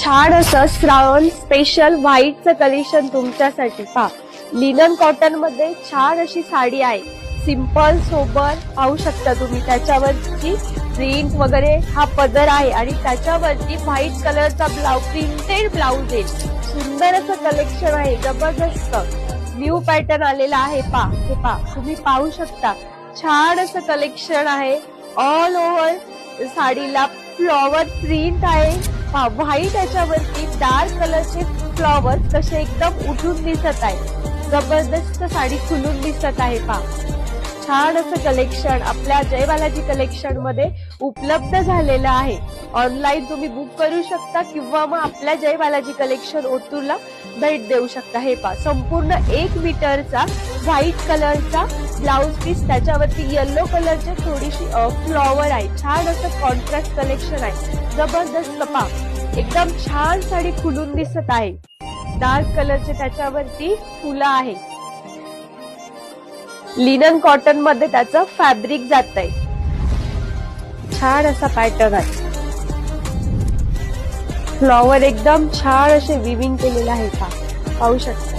छान असं Shravan special व्हाईटचं collection तुमच्यासाठी पहा. लिनन कॉटन मध्ये छान अशी साडी आहे. सिंपल सोबर पाहू शकता तुम्ही. त्याच्यावरची प्रिंट वगैरे हा पदर आहे आणि त्याच्यावरती व्हाईट कलरचा प्रिंटेड ब्लाउज आहे. सुंदर असं कलेक्शन आहे. जबरदस्त न्यू पॅटर्न आलेला आहे. हे पहा तुम्ही पाहू शकता. छान असं कलेक्शन आहे. ऑल ओव्हर साडीला फ्लॉवर प्रिंट आहे. व्हाईट याच्यावरती डार्क कलरचे फ्लॉवर कसे एकदम उठून दिसत आहे. जबरदस्त साडी खुलून दिसत आहे. छान असं कलेक्शन आपल्या जय बालाजी कलेक्शन मध्ये उपलब्ध झालेलं आहे. ऑनलाईन तुम्ही बुक करू शकता किंवा मग आपल्या जय बालाजी कलेक्शन ओतूरला भेट देऊ शकता. हे पहा संपूर्ण 1 मीटरचा व्हाईट कलरचा ब्लाउज पीस, त्याच्यावरती येलो कलरचे थोडीशी फ्लॉवर आहे. छान असं कॉन्ट्रास्ट कलेक्शन आहे. जबरदस्त पहा एकदम छान साडी खुलून दिसत आहे. डार्क कलरचे त्याच्यावरती फुलं आहे. लिनन कॉटन मध्ये त्याचं फॅब्रिक जात आहे. छान असा पॅटर्न आहे. फ्लॉवर एकदम छान असे विविंग केलेलं आहे. पाहू शकता.